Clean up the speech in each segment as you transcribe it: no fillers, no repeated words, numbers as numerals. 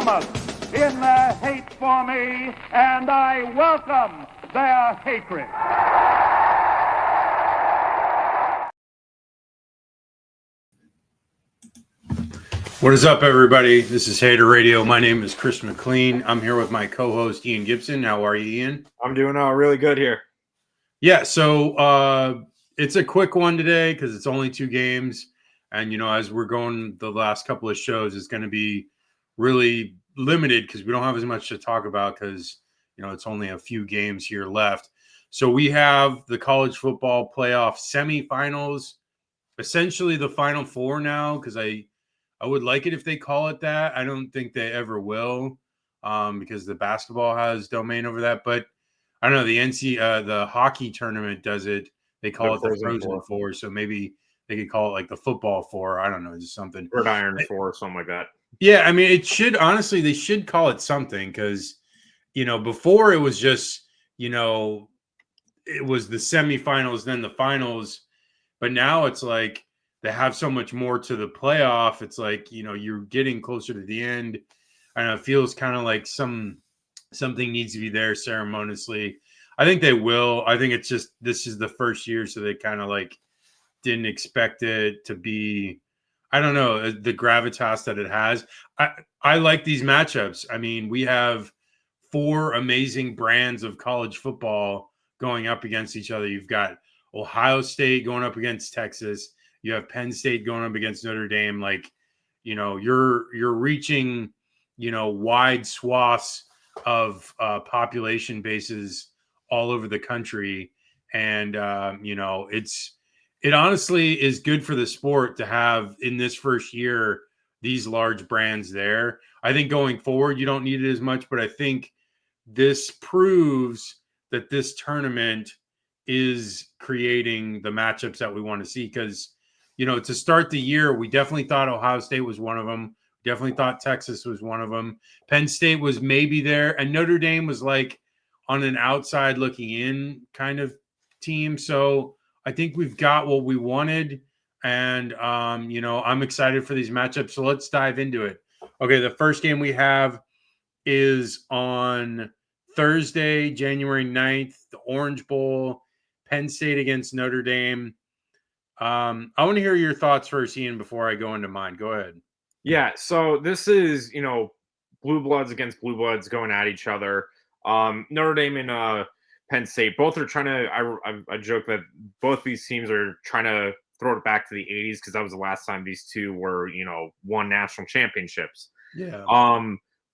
enormous in their hate for me, and I welcome their hatred. What is up, everybody? This is Hater Radio. My name is Chris McLean. I'm here with my co-host, Ian Gibson. How are you, Ian? I'm doing really good here. Yeah, so it's a quick one today because it's only 2 games. And, you know, as we're going the last couple of shows, it's going to be really limited because we don't have as much to talk about because, you know, it's only a few games here left. So we have the college football playoff semifinals, essentially the Final Four now, because I would like it if they call it that. I don't think they ever will because the basketball has domain over that. But I don't know. The hockey tournament does it. They call it the Frozen Four. So maybe they could call it like the Football Four. I don't know, just something. Gridiron Four, something like that. Yeah, I mean, it should honestly. They should call it something because, you know, before it was just, you know, it was the semifinals, then the finals, but now it's like they have so much more to the playoff. It's like, you know, you're getting closer to the end. I don't know, it feels kind of like something needs to be there ceremoniously. I think they will. I think it's just this is the first year, so they kind of like didn't expect it to be, I don't know, the gravitas that it has. I like these matchups. I mean, we have 4 amazing brands of college football going up against each other. You've got Ohio State going up against Texas. You have Penn State going up against Notre Dame. Like, you know, you're reaching, you know, wide swaths of population bases all over the country, and you know, it honestly is good for the sport to have in this first year these large brands there. I think going forward, you don't need it as much, but I think this proves that this tournament is creating the matchups that we want to see. Because, you know, to start the year, we definitely thought Ohio State was one of them. Definitely thought Texas was one of them. Penn State was maybe there, and Notre Dame was like on an outside looking in kind of team. So I think we've got what we wanted, and you know, I'm excited for these matchups. So let's dive into it. Okay, the first game we have is on Thursday, January 9th, the Orange Bowl, Penn State against Notre Dame. I want to hear your thoughts first, Ian, before I go into mine. Go ahead. Yeah, so this is, you know, blue bloods against blue bloods going at each other. Notre Dame and Penn State both are trying to. I joke that both these teams are trying to throw it back to the 80s because that was the last time these two were, you know, won national championships. Yeah.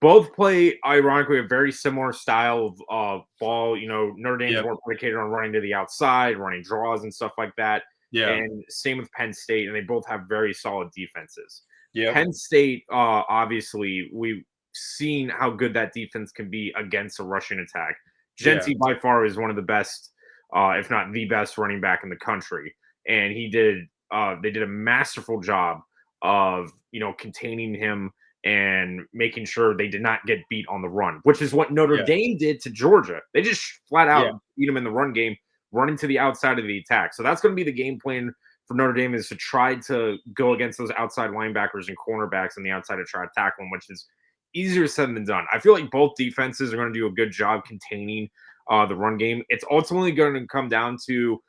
Both play, ironically, a very similar style of ball. You know, Notre Dame's more predicated on running to the outside, running draws and stuff like that. Yeah. And same with Penn State, and they both have very solid defenses. Yeah. Penn State, obviously, we've seen how good that defense can be against a rushing attack. Genty by far is one of the best, if not the best, running back in the country, and they did a masterful job of, you know, containing him and making sure they did not get beat on the run, which is what Notre Dame did to Georgia. They just flat out beat them in the run game, running to the outside of the attack. So that's going to be the game plan for Notre Dame, is to try to go against those outside linebackers and cornerbacks on the outside to try to tackle them, which is easier said than done. I feel like both defenses are going to do a good job containing the run game. It's ultimately going to come down to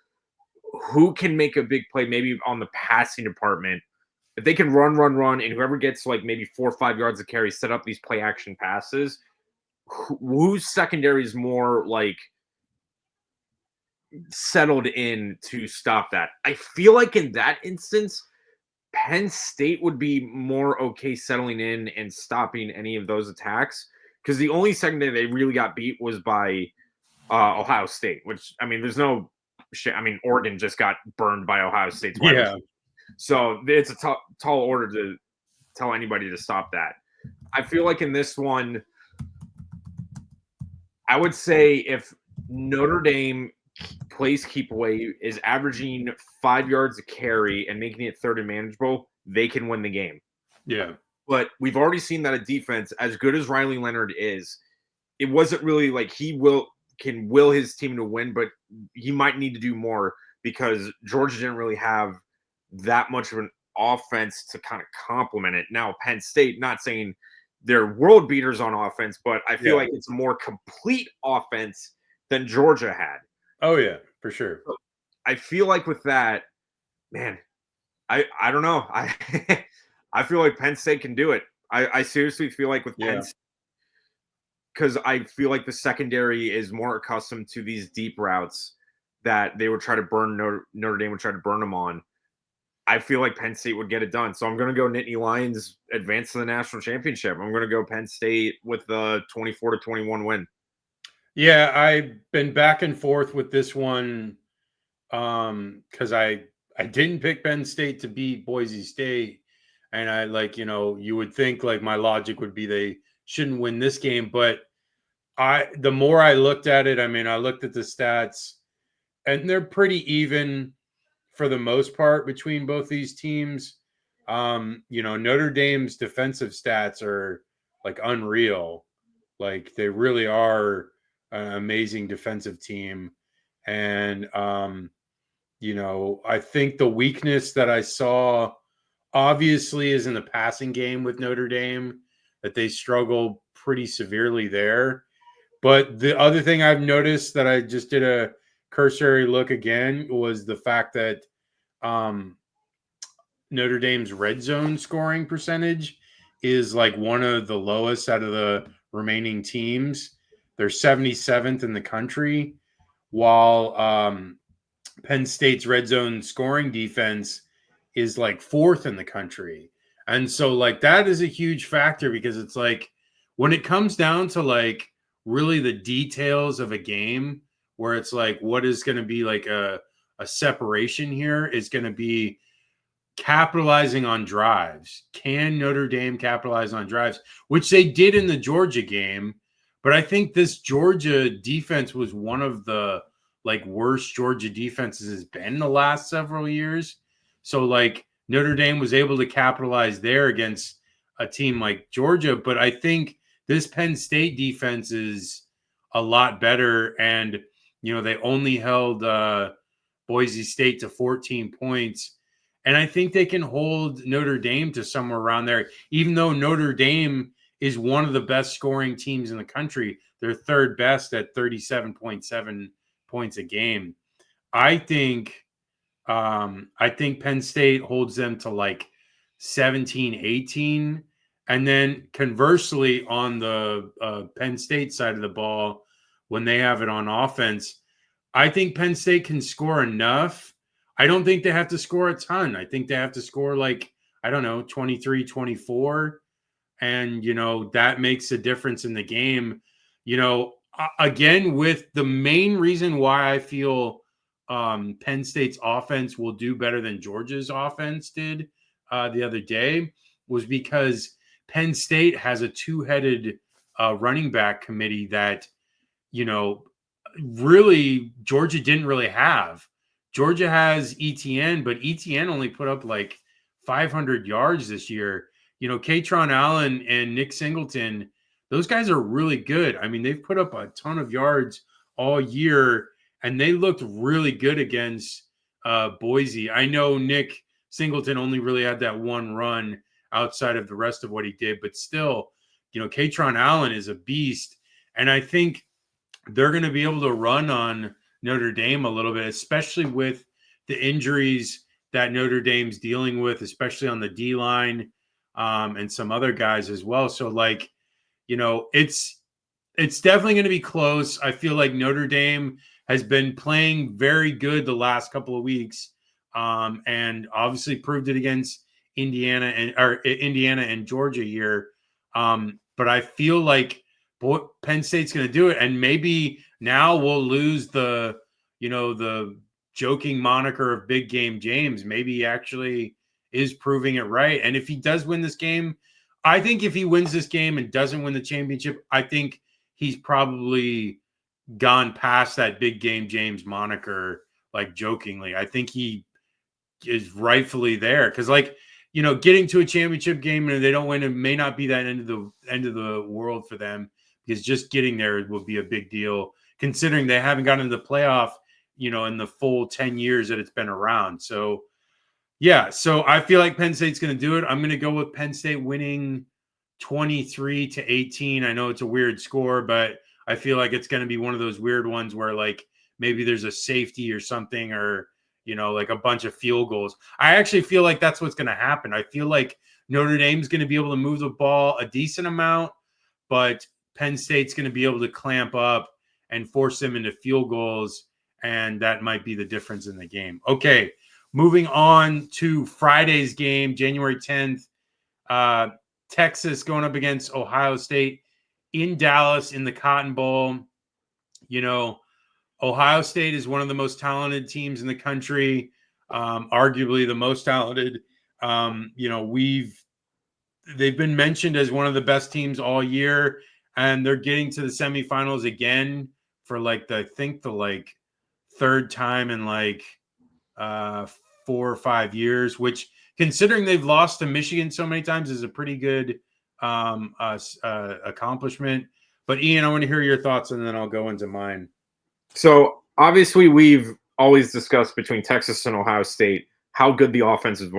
who can make a big play, maybe on the passing department. If they can run, and whoever gets like maybe 4 or 5 yards of carry, set up these play action passes, whose secondary is more like settled in to stop that. I feel like in that instance, Penn State would be more okay settling in and stopping any of those attacks, because the only secondary they really got beat was by Ohio State, which, I mean, there's no shit. I mean, Oregon just got burned by Ohio State's wide receiver. So it's a tall order to tell anybody to stop that. I feel like in this one, I would say if Notre Dame plays keep away, is averaging 5 yards a carry and making it third and manageable, they can win the game. Yeah. But we've already seen that a defense, as good as Riley Leonard is, it wasn't really like he can will his team to win, but he might need to do more because Georgia didn't really have that much of an offense to kind of complement it. Now, Penn State, not saying they're world beaters on offense, but I feel Yeah. like it's a more complete offense than Georgia had. Oh yeah, for sure. I feel like with that, man, I don't know. I I feel like Penn State can do it. I seriously feel like with Penn Yeah. State, because I feel like the secondary is more accustomed to these deep routes that they would try to burn Notre Dame would try to burn them on. I feel like Penn State would get it done. So I'm going to go Nittany Lions advance to the national championship. I'm going to go Penn State with the 24-21 win. Yeah, I've been back and forth with this one because I didn't pick Penn State to beat Boise State, and I like you would think like my logic would be they shouldn't win this game, but the more I looked at it, I mean, I looked at the stats, and they're pretty even for the most part between both these teams. Notre Dame's defensive stats are like unreal. Like they really are an amazing defensive team. And I think the weakness that I saw obviously is in the passing game with Notre Dame, that they struggle pretty severely there. But the other thing I've noticed that I just did a cursory look again was the fact that um, Notre Dame's red zone scoring percentage is like one of the lowest out of the remaining teams. They're 77th in the country, while Penn State's red zone scoring defense is like fourth in the country. And so, like, that is a huge factor because it's like when it comes down to like really the details of a game, where it's like what is going to be like a separation here is going to be capitalizing on drives. Can Notre Dame capitalize on drives, which they did in the Georgia game? But I think this Georgia defense was one of the like worst Georgia defenses has been the last several years. So like Notre Dame was able to capitalize there against a team like Georgia, but I think this Penn State defense is a lot better, and they only held Boise State to 14 points. And I think they can hold Notre Dame to somewhere around there, even though Notre Dame is one of the best scoring teams in the country. They're third best at 37.7 points a game. I think Penn State holds them to like 17, 18. And then conversely, on the Penn State side of the ball, when they have it on offense, I think Penn State can score enough. I don't think they have to score a ton. I think they have to score like, I don't know, 23, 24. And, that makes a difference in the game. Again, with the main reason why I feel Penn State's offense will do better than Georgia's offense did the other day was because Penn State has a two-headed running back committee that, really Georgia didn't really have. Georgia has ETN, but ETN only put up like 500 yards this year. Katron Allen and Nick Singleton, those guys are really good. I mean, they've put up a ton of yards all year, and they looked really good against Boise. I know Nick Singleton only really had that one run outside of the rest of what he did, but still, Katron Allen is a beast. And I think they're going to be able to run on Notre Dame a little bit, especially with the injuries that Notre Dame's dealing with, especially on the D line and some other guys as well. So, like, it's definitely going to be close. I feel like Notre Dame has been playing very good the last couple of weeks, and obviously proved it against Indiana and Georgia here. But I feel like Penn State's going to do it, and maybe now we'll lose the joking moniker of Big Game James. Maybe he actually is proving it right. And if he does win this game, I think if he wins this game and doesn't win the championship, I think he's probably gone past that Big Game James moniker, like jokingly. I think he is rightfully there because, like, getting to a championship game and they don't win, it may not be that end of the world for them, because just getting there will be a big deal considering they haven't gotten into the playoff, in the full 10 years that it's been around. So, yeah. So I feel like Penn State's going to do it. I'm going to go with Penn State winning 23-18. I know it's a weird score, but I feel like it's going to be one of those weird ones where like maybe there's a safety or something, or like a bunch of field goals. I actually feel like that's what's going to happen. I feel like Notre Dame's going to be able to move the ball a decent amount, but Penn State's going to be able to clamp up and force them into field goals, and that might be the difference in the game. Okay, moving on to Friday's game, January 10th. Texas going up against Ohio State in Dallas in the Cotton Bowl. Ohio State is one of the most talented teams in the country, arguably the most talented. They've been mentioned as one of the best teams all year, and they're getting to the semifinals again for the third time in 4 or 5 years, which, considering they've lost to Michigan so many times, is a pretty good accomplishment. But Ian, I want to hear your thoughts, and then I'll go into mine. So obviously, we've always discussed between Texas and Ohio State how good the offenses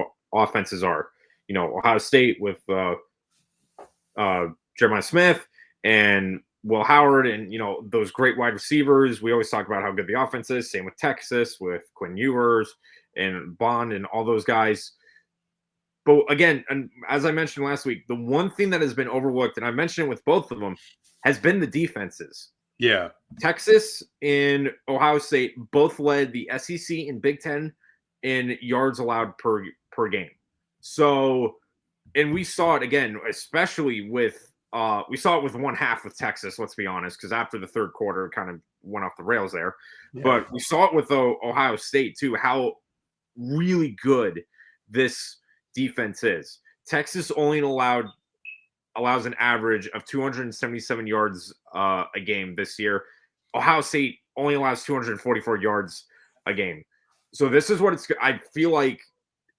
are. Ohio State with Jeremiah Smith and Will Howard, and those great wide receivers. We always talk about how good the offense is. Same with Texas with Quinn Ewers and Bond and all those guys. But again, and as I mentioned last week, the one thing that has been overlooked, and I mentioned it with both of them, has been the defenses. Yeah. Texas and Ohio State both led the SEC and Big Ten in yards allowed per game. So, and we saw it again, especially with we saw it with one half with Texas, let's be honest, because after the third quarter, it kind of went off the rails there. Yeah. But we saw it with Ohio State too, how really good this defense is. Texas only allows an average of 277 yards a game this year. Ohio State only allows 244 yards a game. So this is what I feel like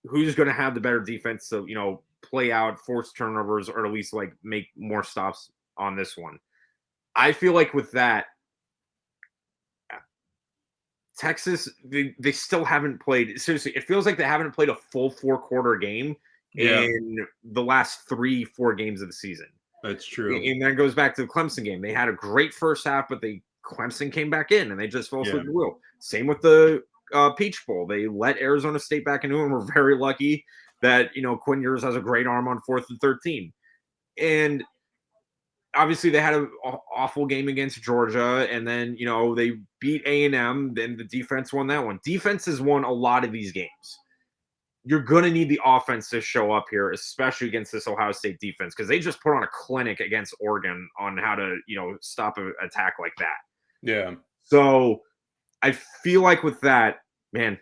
who's going to have the better defense to, play out, force turnovers, or at least make more stops on this one. I feel like with that, Texas, they still haven't played. Seriously, it feels like they haven't played a full 4-quarter game in the last 3-4 games of the season. That's true. And that goes back to the Clemson game. They had a great first half, but Clemson came back in and they just fell asleep at the wheel. Same with the Peach Bowl. They let Arizona State back into it and were very lucky that, Quinn Ewers has a great arm on 4th and 13. And obviously they had an awful game against Georgia, and then, they beat A&M, then the defense won that one. Defense has won a lot of these games. You're going to need the offense to show up here, especially against this Ohio State defense, because they just put on a clinic against Oregon on how to, stop an attack like that. Yeah. So I feel like with that, man,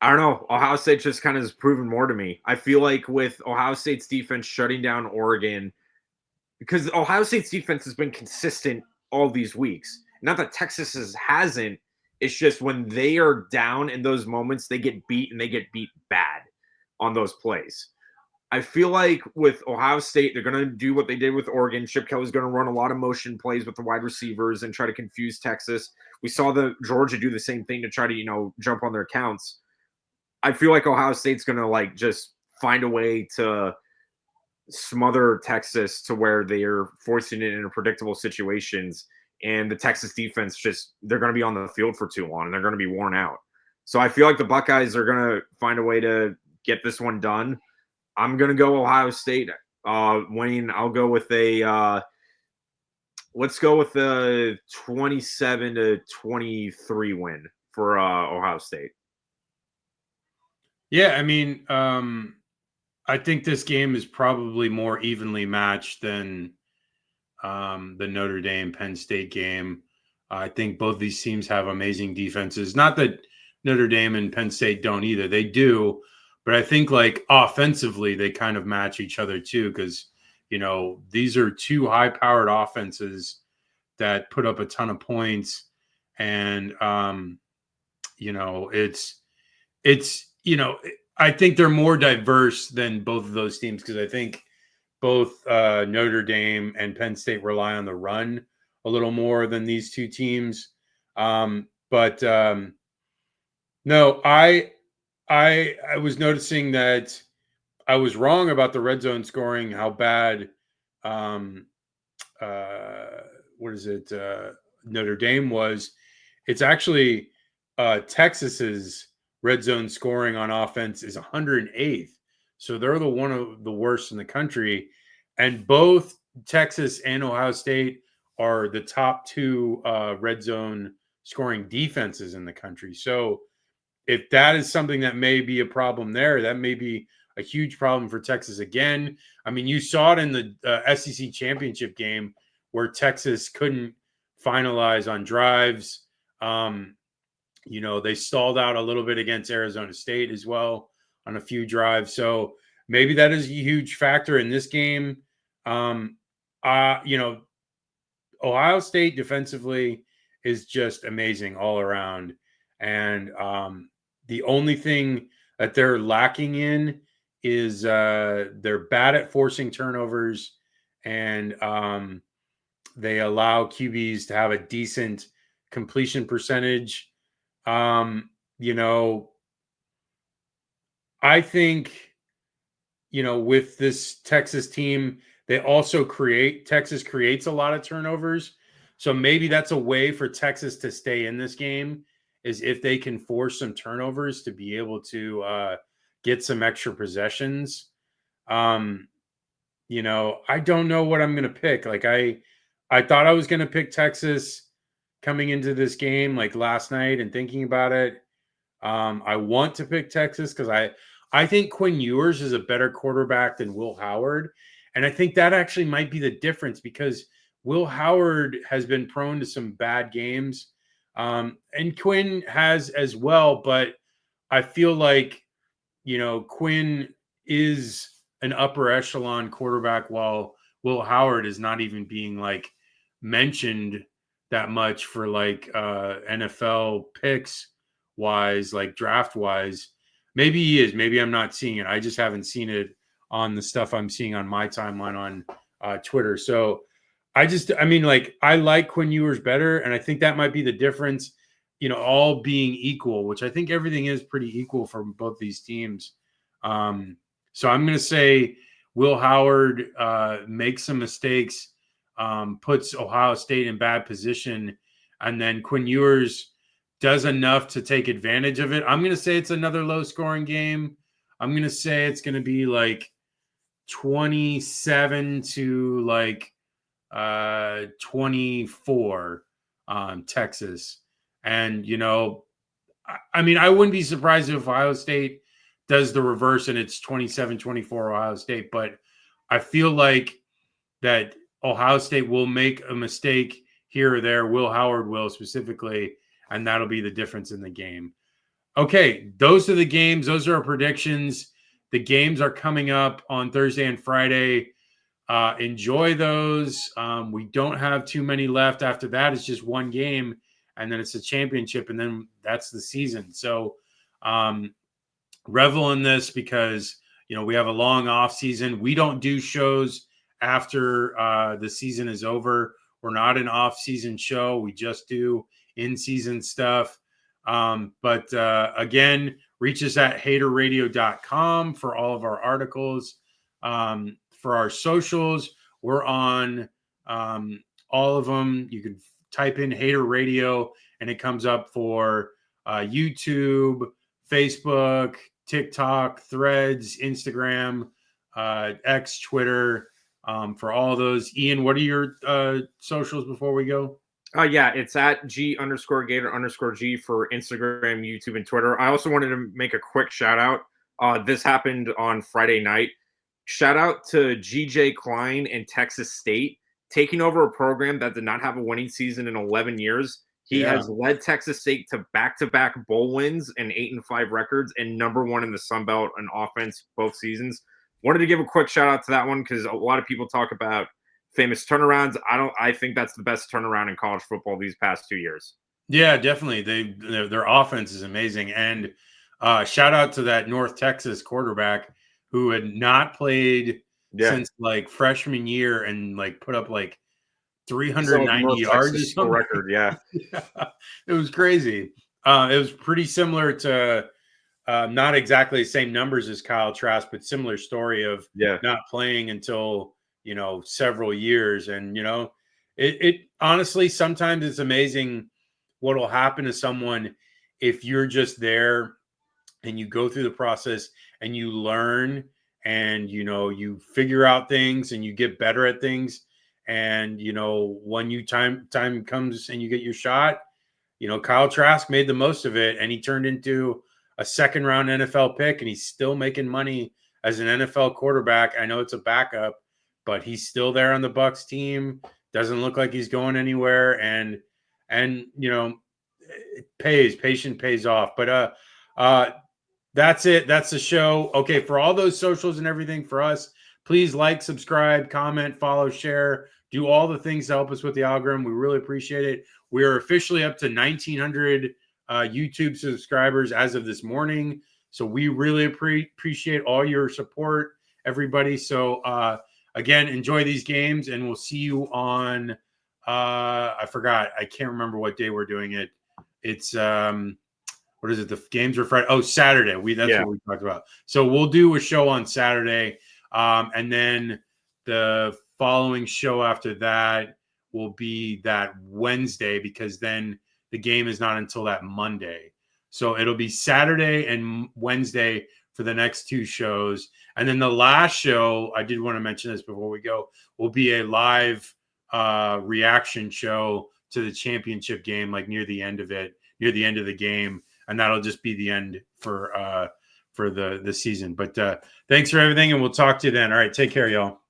I don't know. Ohio State just kind of has proven more to me. I feel like with Ohio State's defense shutting down Oregon, because Ohio State's defense has been consistent all these weeks. Not that Texas's hasn't. It's just when they are down in those moments, they get beat, and they get beat bad on those plays. I feel like with Ohio State, they're going to do what they did with Oregon. Chip Kelly's going to run a lot of motion plays with the wide receivers and try to confuse Texas. We saw the Georgia do the same thing to try to, jump on their counts. I feel like Ohio State's going to just find a way to smother Texas to where they're forcing it into predictable situations. And the Texas defense they're going to be on the field for too long and they're going to be worn out. So I feel like the Buckeyes are going to find a way to get this one done. I'm going to go Ohio State. Wayne, I'll go with let's go with the 27-23 win for Ohio State. Yeah, I mean, I think this game is probably more evenly matched than the Notre Dame Penn State game. I think both these teams have amazing defenses. Not that Notre Dame and Penn State don't either. They do. But I think offensively, they kind of match each other too, because, these are two high-powered offenses that put up a ton of points. And, I think they're more diverse than both of those teams, because I think both Notre Dame and Penn State rely on the run a little more than these two teams. No, I was noticing that I was wrong about the red zone scoring, how bad um what is it? Notre Dame was. It's actually Texas's red zone scoring on offense is 108th. So they're the one of the worst in the country. And both Texas and Ohio State are the top two red zone scoring defenses in the country. So if that is something that may be a problem there, that may be a huge problem for Texas again. I mean, you saw it in the SEC championship game where Texas couldn't finalize on drives. They stalled out a little bit against Arizona State as well on a few drives. So maybe that is a huge factor in this game. Um, Ohio State defensively is just amazing all around. And the only thing that they're lacking in is they're bad at forcing turnovers, and they allow QBs to have a decent completion percentage. You know, I think, with this Texas team, Texas creates a lot of turnovers. So maybe that's a way for Texas to stay in this game is if they can force some turnovers to be able to get some extra possessions. Um, I don't know what I'm going to pick. Like I thought I was going to pick Texas coming into this game like last night and thinking about it. I want to pick Texas because I think Quinn Ewers is a better quarterback than Will Howard. And I think that actually might be the difference because Will Howard has been prone to some bad games. And Quinn has as well, but I feel like, Quinn is an upper echelon quarterback while Will Howard is not even being like mentioned that much for like NFL picks wise, like draft wise. Maybe he is. Maybe I'm not seeing it. I just haven't seen it on the stuff I'm seeing on my timeline on Twitter. So I like Quinn Ewers better, and I think that might be the difference. All being equal, which I think everything is pretty equal for both these teams. So I'm going to say Will Howard makes some mistakes, puts Ohio State in bad position, and then Quinn Ewers does enough to take advantage of it. I'm going to say it's another low scoring game. I'm going to say it's going to be like 27 to like 24 Texas. And, I wouldn't be surprised if Ohio State does the reverse and it's 27-24 Ohio State. But I feel like that Ohio State will make a mistake here or there. Will Howard will specifically, and that'll be the difference in the game. Okay, those are the games. Those are our predictions. The games are coming up on Thursday and Friday. Enjoy those. We don't have too many left. After that, it's just one game, and then it's a championship, and then that's the season. So revel in this because we have a long off season. We don't do shows after the season is over. We're not an off season show. We just do in season stuff. But again, reach us at haterradio.com for all of our articles. For our socials, we're on all of them. You can type in Hater Radio and it comes up for YouTube, Facebook, TikTok, Threads, Instagram, X, Twitter, for all those. Ian, what are your socials before we go? Yeah, it's at G_Gator_G for Instagram, YouTube, and Twitter. I also wanted to make a quick shout out. This happened on Friday night. Shout out to GJ Klein and Texas State taking over a program that did not have a winning season in 11 years. He has led Texas State to back-to-back bowl wins and 8-5 records and number one in the Sun Belt in offense both seasons. Wanted to give a quick shout out to that one because a lot of people talk about famous turnarounds. I think that's the best turnaround in college football these past 2 years. Yeah, definitely. Their offense is amazing. And shout out to that North Texas quarterback who had not played since like freshman year and like put up like 390 yards record. Yeah. It was crazy. It was pretty similar to not exactly the same numbers as Kyle Trask, but similar story of Yeah. not playing until, several years. And, it honestly, sometimes it's amazing what will happen to someone if you're just there and you go through the process and you learn and, you figure out things and you get better at things. And, when time comes and you get your shot, Kyle Trask made the most of it, and he turned into a second round NFL pick, and he's still making money as an NFL quarterback. I know it's a backup, but he's still there on the Bucs team. Doesn't look like he's going anywhere, and it pays. Patient pays off. But that's it. That's the show. Okay, for all those socials and everything for us, please like, subscribe, comment, follow, share, do all the things to help us with the algorithm. We really appreciate it. We are officially up to 1,900 YouTube subscribers as of this morning. So we really appreciate all your support, everybody. So again, enjoy these games, and we'll see you on I forgot. I can't remember what day we're doing it. It's what is it? The games are Friday. Oh, Saturday. That's what we talked about. So we'll do a show on Saturday. And then the following show after that will be that Wednesday, because then the game is not until that Monday. So it'll be Saturday and Wednesday for the next two shows. And then the last show, I did want to mention this before we go, will be a live reaction show to the championship game, like near the end of the game. And that'll just be the end for the season. But thanks for everything, and we'll talk to you then. All right, take care, y'all.